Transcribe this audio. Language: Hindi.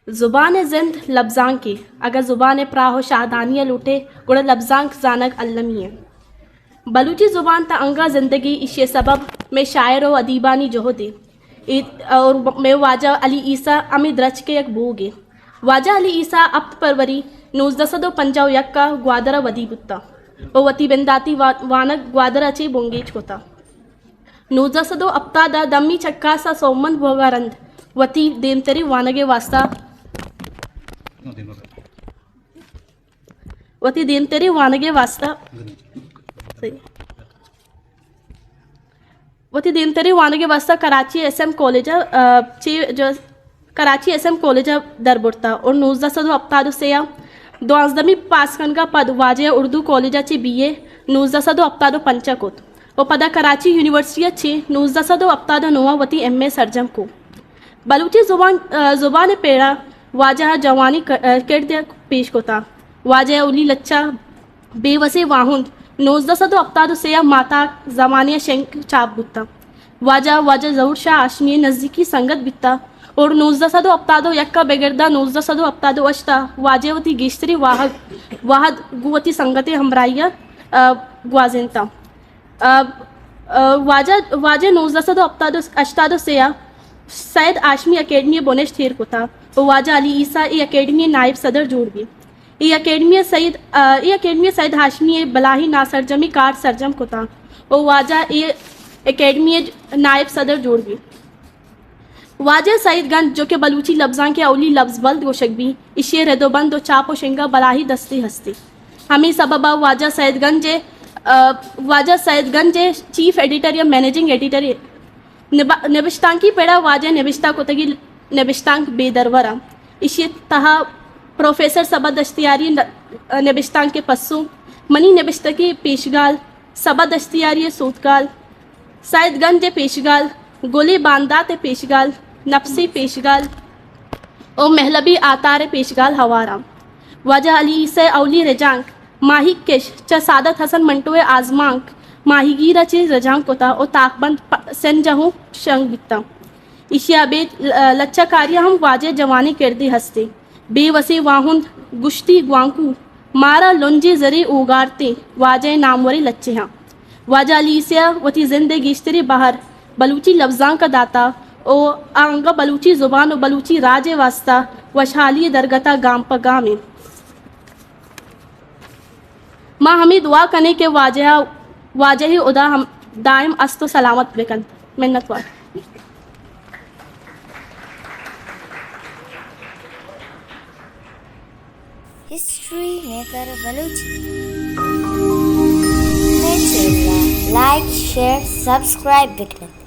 ज़ुबान जिंद लफ्ज़ां की अगर ज़ुबान प्राहो शाहदानिया लूटे गुड़ लफ्ज़ां जानक अल्लमिय बलूची ज़ुबान ता अंगा ज़िंदगी इशे सबब में शायर व अदीबानी जोहदे और में वाजा अली ईसा अमिद रच के एक बोगे वाजा अली ईसा अप्त परवरी 1951 का ग्वादरा वदी बुत्ता ओ वती बिंदाती वानक ग्वादरा चे बोंगेज कोता 1900 अप्तादा दम्मी चक्का सा सोमन भोगारंद वती देमतरी वानगे वास्ता वती देमतरी वानगे वास्ता वती देमतरी वानगे वास्ता कराची एसएम कॉलेज चे जो कराची एसएम कॉलेज दरबुरता और 1900 अप्तादो से दोआजदमी पासकनगा पद वाजे उर्दू कॉलेजाची बीए 1900 अप्तादो पंचकोत और पदा कराची यूनिवर्सिटी चे 1900 अप्तादो नोआ वती एमए सरजम को बलूची जुबान पेड़ा वाजह जवानी किरद पेश कोता वाजह उली लच्चा बेवसे वाहुंद 1900 अप्तादो से माता जमानिया शेंक चाप बुत्ता वाजा जहूर शाह आशमी नज़दीकी संगत बित्ता और 1900 अप्तादो यक्का बेगरदा 1900 अप्तादो अश्ता वाजेवती गेश्तरी वाहद गुवती संगते हमराइया ग्वाजिनता वाजे 1900 अप्तादो अश्तादो से सैयद आशमी अकेडमी बोनेश थेर को था और वाजा अली ईसा ये अकेडमी नायब सदर जोड़ गई ये अकेडमी सैयद हाशमी बलाही नासरजमी कार सरजम को था और वाजा ये अकेडमी नायब सदर जोड़ गई वाजा सईदगंज जो कि बलूची लफ्ज़ां के अवली लफ्ज़ बल्द गोशक भी इशे रेदोबंद और चाप और शिंगा बलाही दस्ती हस्ती हमें सबबा वाजा सईदगंज चीफ एडिटर या मैनेजिंग एडिटर नबिश्तांकी पेड़ा वाजे नबिश्ता को तगी नबिश्तांक बेदरवरा इशे तहा प्रोफेसर सबा दस्तियारी नबिश्तांक के पस्सू मनी नबिश्ता की पेशगाल सबा दस्तियारी सूतगाल सईदगंज पेशगाल गोली बांदात पेशगाल नफसी पेशगाल और महलबी आतार पेशगाल हवारा वजह अली से अवली रजांक माही केश च सादत हसन मंटोए आजमांक माहीगीरा चे रजांक कोता और ताकबंद सेन जहूँ शंग बिकता इशिया बे लच्चा कार्य हम वाजे जवानी किरदे हंसते बेवसे वाहुंद गुश्ती ग्वांकू मारा लुंजे जरे उगारते वाजे नामवरी लच्चे हाँ वाजा अलीसिया वती जिंदगी इश्तरी बाहर बलूची लफ्ज़ां का दाता ओ आंगा बलूची ज़ुबान और बलूची राजे वास्ता वशाली दरगता गाम पर गामे माँ हमें दुआ करने के वाजह उदा हम दायम अस्तो सलामत बेकन मिन्नत वार हिस्ट्री नेकर बलूची like, share, subscribe बिकने